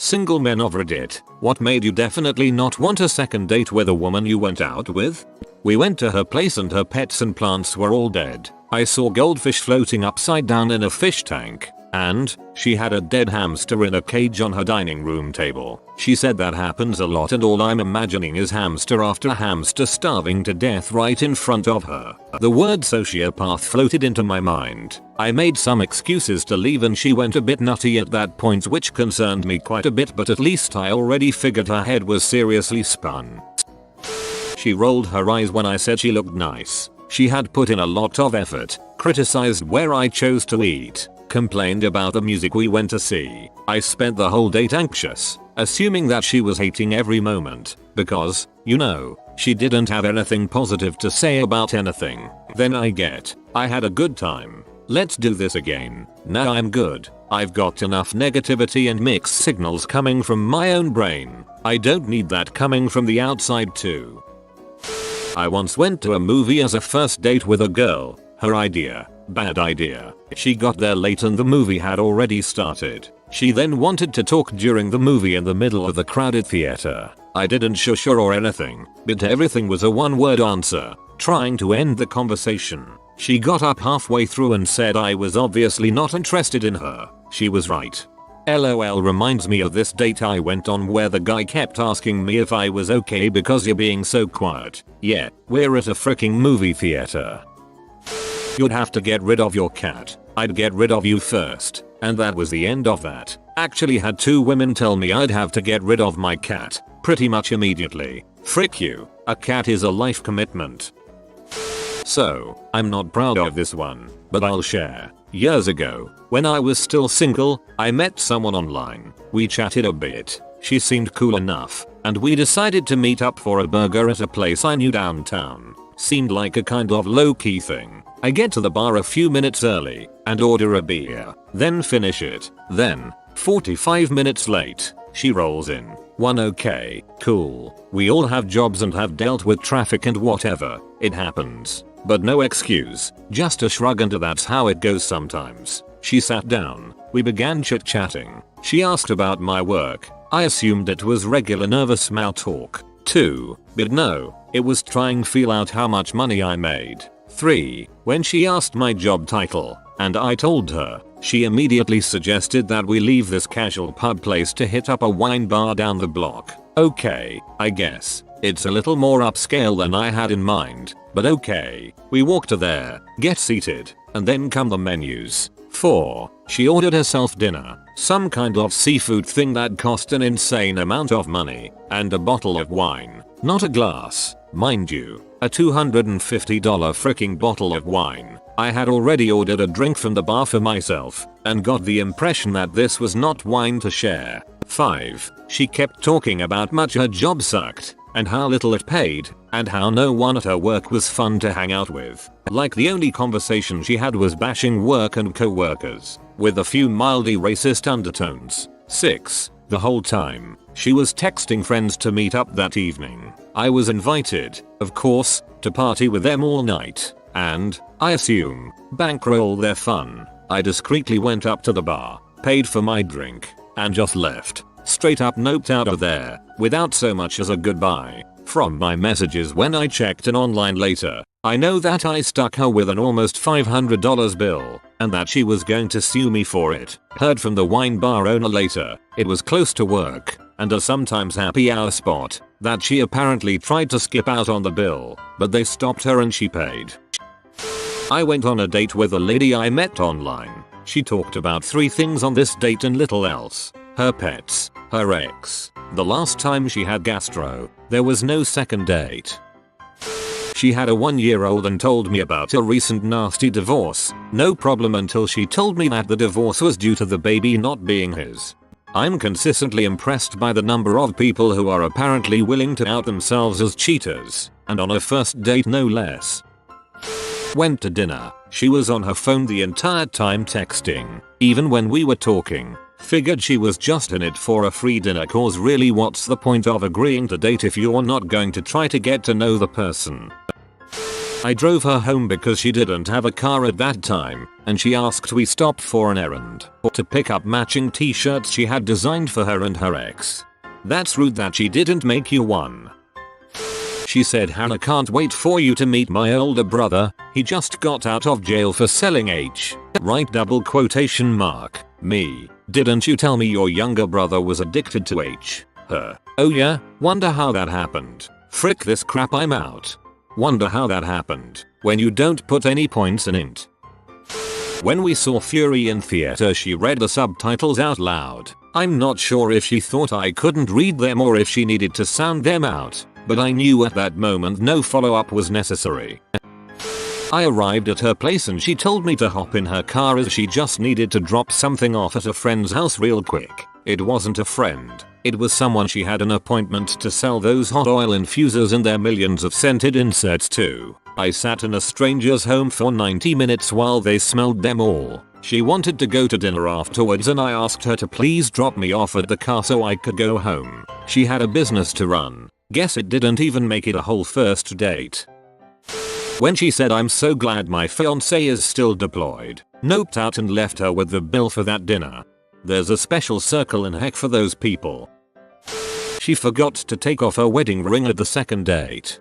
Single men of Reddit, what made you definitely not want a second date with a woman you went out with? We went to her place and her pets and plants were all dead. I saw goldfish floating upside down in a fish tank. And she had a dead hamster in a cage on her dining room table. She said that happens a lot and all I'm imagining is hamster after hamster starving to death right in front of her. The word sociopath floated into my mind. I made some excuses to leave and she went a bit nutty at that point, which concerned me quite a bit, but at least I already figured her head was seriously spun. She rolled her eyes when I said she looked nice. She had put in a lot of effort, criticized where I chose to eat, complained about the music we went to see. I spent the whole date anxious, assuming that she was hating every moment, because, you know, she didn't have anything positive to say about anything. Then I had a good time. Let's do this again. Now I'm good. I've got enough negativity and mixed signals coming from my own brain. I don't need that coming from the outside too. I once went to a movie as a first date with a girl. Her idea. Bad idea. She got there late and the movie had already started. She then wanted to talk during the movie in the middle of the crowded theater. I didn't shush her or anything, but everything was a one-word answer, trying to end the conversation. She got up halfway through and said I was obviously not interested in her. She was right. LOL reminds me of this date I went on where the guy kept asking me if I was okay because you're being so quiet. Yeah, we're at a freaking movie theater. You'd have to get rid of your cat. I'd get rid of you first. And that was the end of that. Actually had 2 women tell me I'd have to get rid of my cat pretty much immediately. Frick you. A cat is a life commitment. So, I'm not proud of this one, but I'll share. Years ago, when I was still single, I met someone online. We chatted a bit. She seemed cool enough, and we decided to meet up for a burger at a place I knew downtown. Seemed like a kind of low-key thing. I get to the bar a few minutes early and order a beer, then finish it. Then, 45 minutes late, she rolls in. Okay, cool. We all have jobs and have dealt with traffic and whatever. It happens. But no excuse, just a shrug, and that's how it goes sometimes. She sat down. We began chit-chatting. She asked about my work. I assumed it was regular nervous small talk. 2. But no, it was trying to feel out how much money I made. 3. When she asked my job title, and I told her, she immediately suggested that we leave this casual pub place to hit up a wine bar down the block. Okay, I guess. It's a little more upscale than I had in mind, but okay. We walk to there, get seated, and then come the menus. 4. She ordered herself dinner, some kind of seafood thing that cost an insane amount of money, and a bottle of wine. Not a glass, mind you, a $250 freaking bottle of wine. I had already ordered a drink from the bar for myself, and got the impression that this was not wine to share. 5. She kept talking about much her job sucked, and how little it paid, and how no one at her work was fun to hang out with. Like the only conversation she had was bashing work and co-workers, with a few mildly racist undertones. 6. The whole time, she was texting friends to meet up that evening. I was invited, of course, to party with them all night, and, I assume, bankroll their fun. I discreetly went up to the bar, paid for my drink, and just left. Straight up noped out of there, without so much as a goodbye. From my messages when I checked in online later, I know that I stuck her with an almost $500 bill, and that she was going to sue me for it. Heard from the wine bar owner later, it was close to work, and a sometimes happy hour spot, that she apparently tried to skip out on the bill, but they stopped her and she paid. I went on a date with a lady I met online. She talked about 3 things on this date and little else. Her pets, her ex, the last time she had gastro. There was no second date. She had a 1-year-old and told me about a recent nasty divorce. No problem until she told me that the divorce was due to the baby not being his. I'm consistently impressed by the number of people who are apparently willing to out themselves as cheaters, and on a first date no less. Went to dinner. She was on her phone the entire time texting, even when we were talking. Figured she was just in it for a free dinner, cause really what's the point of agreeing to date if you're not going to try to get to know the person? I drove her home because she didn't have a car at that time, and she asked we stop for an errand to pick up matching t-shirts she had designed for her and her ex. That's rude that she didn't make you one. She said, Hannah, can't wait for you to meet my older brother. He just got out of jail for selling H. Right double quotation mark. Me. Didn't you tell me your younger brother was addicted to H? Her. Oh yeah? Wonder how that happened. Frick this crap, I'm out. Wonder how that happened. When you don't put any points in it. When we saw Fury in theater, she read the subtitles out loud. I'm not sure if she thought I couldn't read them or if she needed to sound them out, but I knew at that moment no follow-up was necessary. I arrived at her place and she told me to hop in her car as she just needed to drop something off at a friend's house real quick. It wasn't a friend. It was someone she had an appointment to sell those hot oil infusers and their millions of scented inserts to. I sat in a stranger's home for 90 minutes while they smelled them all. She wanted to go to dinner afterwards and I asked her to please drop me off at the car so I could go home. She had a business to run. Guess it didn't even make it a whole first date. When she said I'm so glad my fiancé is still deployed, noped out and left her with the bill for that dinner. There's a special circle in heck for those people. She forgot to take off her wedding ring at the second date.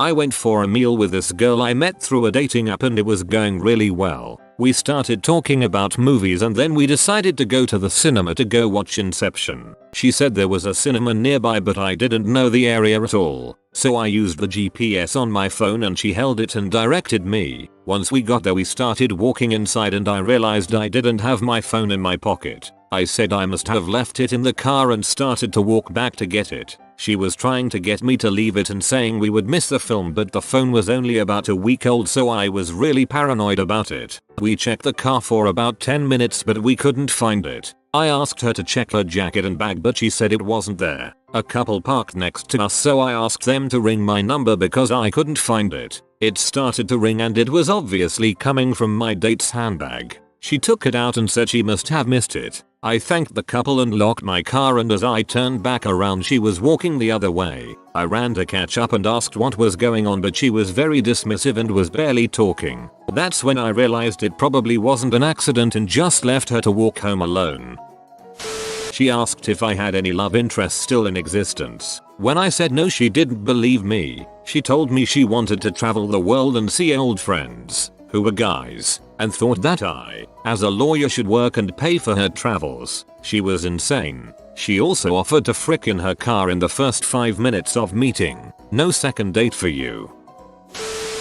I went for a meal with this girl I met through a dating app and it was going really well. We started talking about movies and then we decided to go to the cinema to go watch Inception. She said there was a cinema nearby but I didn't know the area at all. So I used the GPS on my phone and she held it and directed me. Once we got there we started walking inside and I realized I didn't have my phone in my pocket. I said I must have left it in the car and started to walk back to get it. She was trying to get me to leave it and saying we would miss the film but the phone was only about a week old so I was really paranoid about it. We checked the car for about 10 minutes but we couldn't find it. I asked her to check her jacket and bag but she said it wasn't there. A couple parked next to us so I asked them to ring my number because I couldn't find it. It started to ring and it was obviously coming from my date's handbag. She took it out and said she must have missed it. I thanked the couple and locked my car and as I turned back around she was walking the other way. I ran to catch up and asked what was going on but she was very dismissive and was barely talking. That's when I realized it probably wasn't an accident and just left her to walk home alone. She asked if I had any love interests still in existence. When I said no she didn't believe me. She told me she wanted to travel the world and see old friends, who were guys, and thought that I, as a lawyer, should work and pay for her travels. She was insane. She also offered to frick in her car in the first 5 minutes of meeting. No second date for you.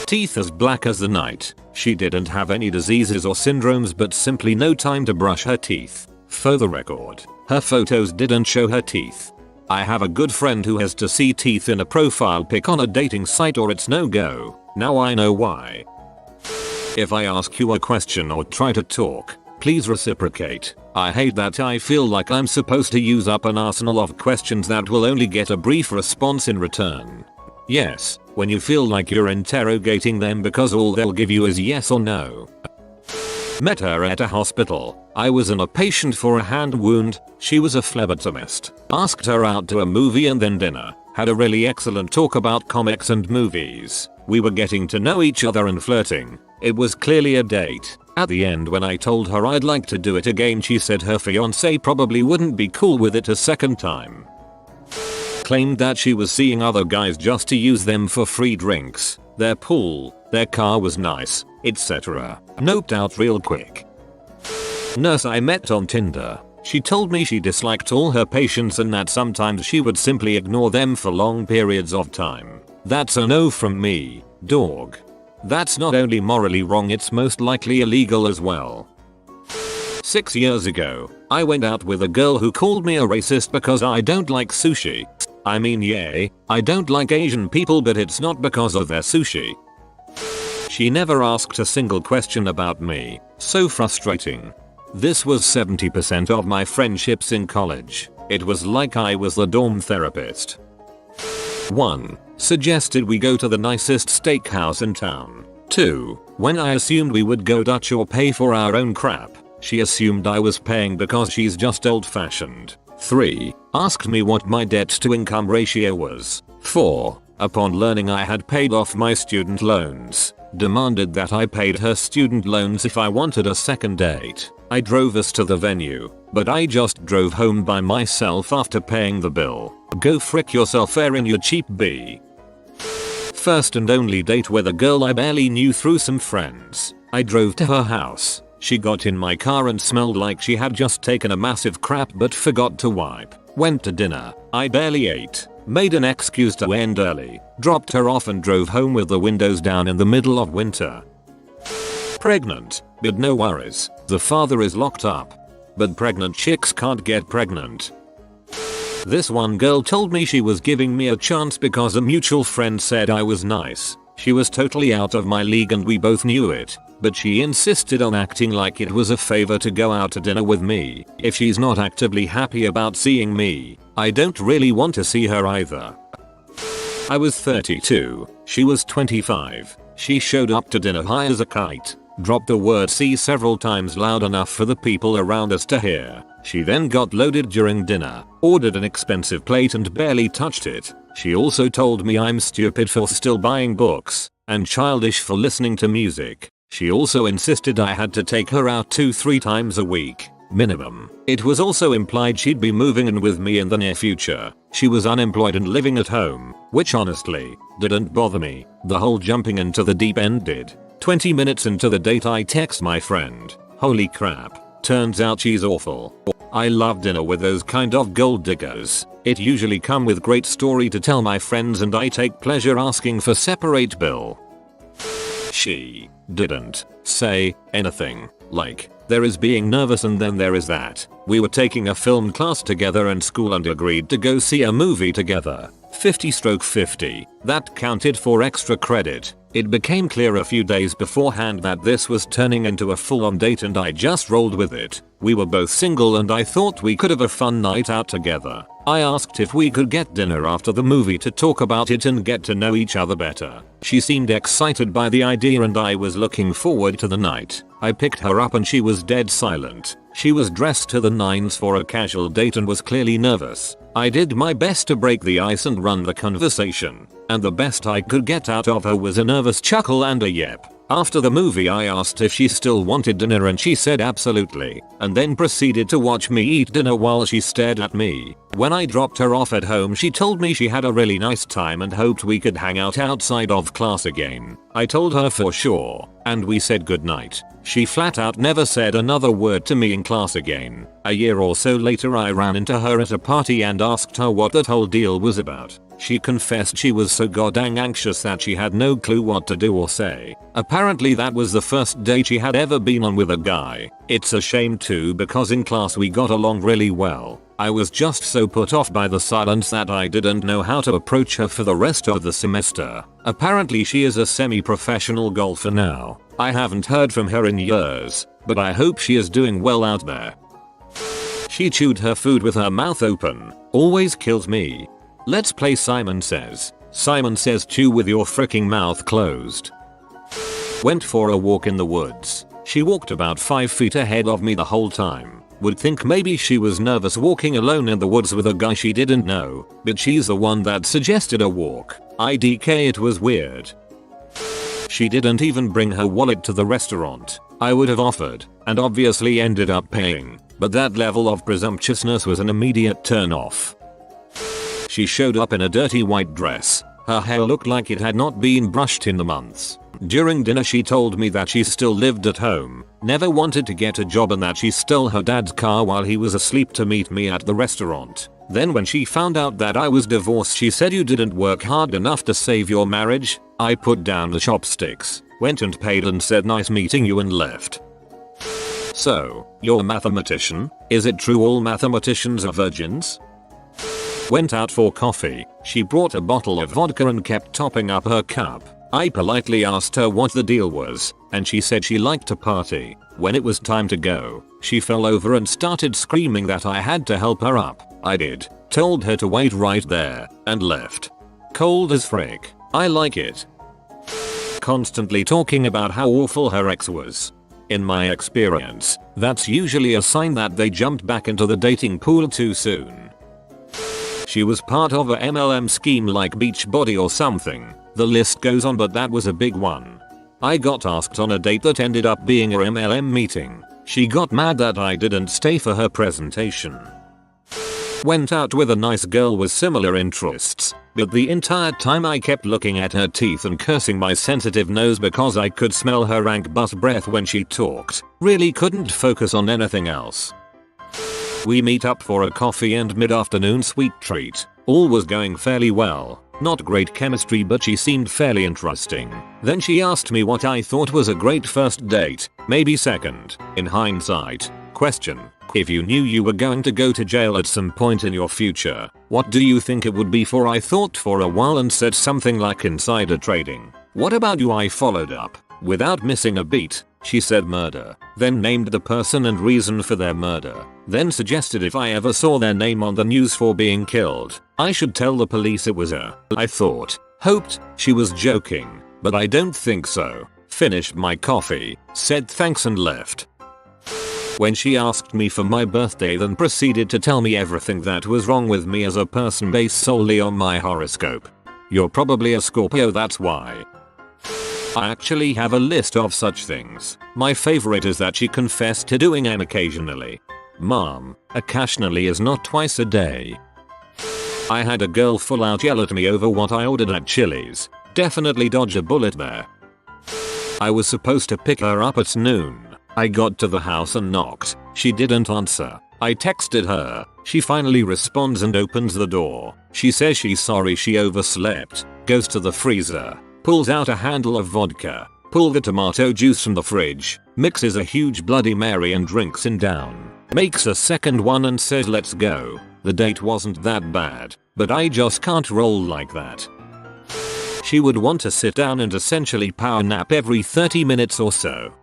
Teeth as black as the night. She didn't have any diseases or syndromes but simply no time to brush her teeth. For the record, her photos didn't show her teeth. I have a good friend who has to see teeth in a profile pic on a dating site or it's no go. Now I know why. If I ask you a question or try to talk, please reciprocate. I hate that I feel like I'm supposed to use up an arsenal of questions that will only get a brief response in return. Yes, when you feel like you're interrogating them because all they'll give you is yes or no. Met her at a hospital. I was in a patient for a hand wound. She was a phlebotomist. Asked her out to a movie and then dinner. Had a really excellent talk about comics and movies. We were getting to know each other and flirting. It was clearly a date. At the end when I told her I'd like to do it again she said her fiancé probably wouldn't be cool with it a second time. Claimed that she was seeing other guys just to use them for free drinks, their pool, their car was nice, etc. Noped out real quick. Nurse I met on Tinder. She told me she disliked all her patients and that sometimes she would simply ignore them for long periods of time. That's a no from me, dog. That's not only morally wrong, it's most likely illegal as well. 6 years ago, I went out with a girl who called me a racist because I don't like sushi. I mean, yay, I don't like Asian people but it's not because of their sushi. She never asked a single question about me. So frustrating. This was 70% of my friendships in college. It was like I was the dorm therapist. 1. Suggested we go to the nicest steakhouse in town. 2. When I assumed we would go Dutch or pay for our own crap, she assumed I was paying because she's just old-fashioned. 3. Asked me what my debt to income ratio was. 4. Upon learning I had paid off my student loans, demanded that I paid her student loans if I wanted a second date. I drove us to the venue, but I just drove home by myself after paying the bill. Go frick yourself, Erin, you cheap bee. First and only date with a girl I barely knew through some friends. I drove to her house. She got in my car and smelled like she had just taken a massive crap but forgot to wipe. Went to dinner. I barely ate. Made an excuse to end early. Dropped her off and drove home with the windows down in the middle of winter. Pregnant, but no worries. The father is locked up. But pregnant chicks can't get pregnant. This one girl told me she was giving me a chance because a mutual friend said I was nice. She was totally out of my league and we both knew it, but she insisted on acting like it was a favor to go out to dinner with me. If she's not actively happy about seeing me, I don't really want to see her either. I was 32, she was 25. She showed up to dinner high as a kite, dropped the word "see" several times loud enough for the people around us to hear. She then got loaded during dinner, ordered an expensive plate and barely touched it. She also told me I'm stupid for still buying books, and childish for listening to music. She also insisted I had to take her out 2-3 times a week, minimum. It was also implied she'd be moving in with me in the near future. She was unemployed and living at home, which honestly, didn't bother me. The whole jumping into the deep end did. 20 minutes into the date I text my friend, "Holy crap. Turns out she's awful." I love dinner with those kind of gold diggers. It usually come with great story to tell my friends and I take pleasure asking for separate bill. She didn't say anything. Like, there is being nervous and then there is that. We were taking a film class together in school and agreed to go see a movie together. 50/50. That counted for extra credit. It became clear a few days beforehand that this was turning into a full-on date and I just rolled with it. We were both single and I thought we could have a fun night out together. I asked if we could get dinner after the movie to talk about it and get to know each other better. She seemed excited by the idea and I was looking forward to the night. I picked her up and she was dead silent. She was dressed to the nines for a casual date and was clearly nervous. I did my best to break the ice and run the conversation, and the best I could get out of her was a nervous chuckle and a yep. After the movie I asked if she still wanted dinner and she said absolutely, and then proceeded to watch me eat dinner while she stared at me. When I dropped her off at home she told me she had a really nice time and hoped we could hang out outside of class again. I told her for sure, and we said goodnight. She flat out never said another word to me in class again. A year or so later I ran into her at a party and asked her what that whole deal was about. She confessed she was so goddamn anxious that she had no clue what to do or say. Apparently that was the first date she had ever been on with a guy. It's a shame too because in class we got along really well. I was just so put off by the silence that I didn't know how to approach her for the rest of the semester. Apparently she is a semi-professional golfer now. I haven't heard from her in years, but I hope she is doing well out there. She chewed her food with her mouth open. Always kills me. Let's play Simon Says. Simon Says chew with your freaking mouth closed. Went for a walk in the woods. She walked about 5 feet ahead of me the whole time. Would think maybe she was nervous walking alone in the woods with a guy she didn't know, but she's the one that suggested a walk. IDK, it was weird. She didn't even bring her wallet to the restaurant. I would have offered, and obviously ended up paying, but that level of presumptuousness was an immediate turn off. She showed up in a dirty white dress. Her hair looked like it had not been brushed in the months. During dinner she told me that she still lived at home, never wanted to get a job and that she stole her dad's car while he was asleep to meet me at the restaurant. Then when she found out that I was divorced she said, "You didn't work hard enough to save your marriage." I put down the chopsticks, went and paid and said nice meeting you and left. So, you're a mathematician? Is it true all mathematicians are virgins? Went out for coffee. She brought a bottle of vodka and kept topping up her cup. I politely asked her what the deal was, and she said she liked to party. When it was time to go, she fell over and started screaming that I had to help her up. I did, told her to wait right there, and left. Cold as frick. I like it. Constantly talking about how awful her ex was. In my experience, that's usually a sign that they jumped back into the dating pool too soon. She was part of a MLM scheme like Beachbody or something. The list goes on, but that was a big one. I got asked on a date that ended up being a MLM meeting. She got mad that I didn't stay for her presentation. Went out with a nice girl with similar interests, but the entire time I kept looking at her teeth and cursing my sensitive nose because I could smell her rank butt breath when she talked. Really couldn't focus on anything else. We meet up for a coffee and mid-afternoon sweet treat. All was going fairly well. Not great chemistry, but she seemed fairly interesting. Then she asked me what I thought was a great first date, maybe second, in hindsight. Question: if you knew you were going to go to jail at some point in your future, what do you think it would be for? I thought for a while and said something like insider trading. What about you? I followed up. Without missing a beat, she said murder, then named the person and reason for their murder, then suggested if I ever saw their name on the news for being killed, I should tell the police it was her. I hoped she was joking, but I don't think so. Finished my coffee, said thanks and left. When she asked me for my birthday, then proceeded to tell me everything that was wrong with me as a person based solely on my horoscope. You're probably a Scorpio, that's why. I actually have a list of such things. My favorite is that she confessed to doing them occasionally. Mom, occasionally is not twice a day. I had a girl full out yell at me over what I ordered at Chili's. Definitely dodge a bullet there. I was supposed to pick her up at noon. I got to the house and knocked. She didn't answer. I texted her. She finally responds and opens the door. She says she's sorry she overslept. Goes to the freezer. Pulls out a handle of vodka. Pulls the tomato juice from the fridge. Mixes a huge Bloody Mary and drinks it down. Makes a second one and says let's go. The date wasn't that bad, but I just can't roll like that. She would want to sit down and essentially power nap every 30 minutes or so.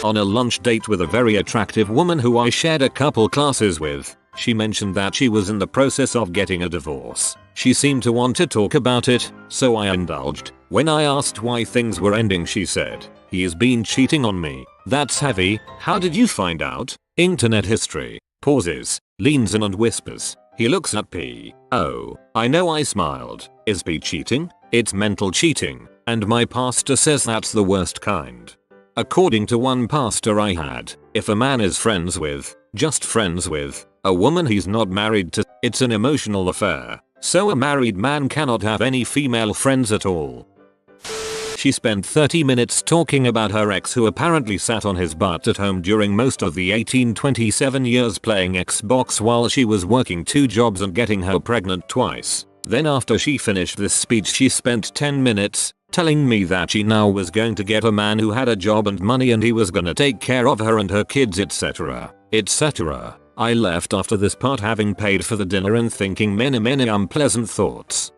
On a lunch date with a very attractive woman who I shared a couple classes with, she mentioned that she was in the process of getting a divorce. She seemed to want to talk about it, so I indulged. When I asked why things were ending, she said, "He's been cheating on me." That's heavy. How did you find out? Internet history. Pauses, leans in and whispers. He looks at P. Oh, I know. I smiled. Is P cheating? It's mental cheating, and my pastor says that's the worst kind. According to one pastor I had, if a man is just friends with, a woman he's not married to, it's an emotional affair. So a married man cannot have any female friends at all. She spent 30 minutes talking about her ex who apparently sat on his butt at home during most of the 18-27 years playing Xbox while she was working 2 jobs and getting her pregnant twice. Then after she finished this speech, she spent 10 minutes telling me that she now was going to get a man who had a job and money and he was gonna take care of her and her kids, etc. etc. I left after this part having paid for the dinner and thinking many unpleasant thoughts.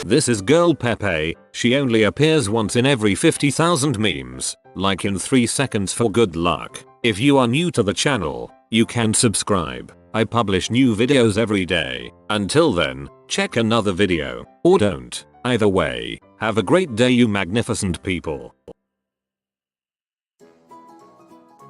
This is girl Pepe. She only appears once in every 50,000 memes, like in 3 seconds for good luck. If you are new to the channel, you can subscribe. I publish new videos every day. Until then, check another video, or don't. Either way, have a great day, you magnificent people.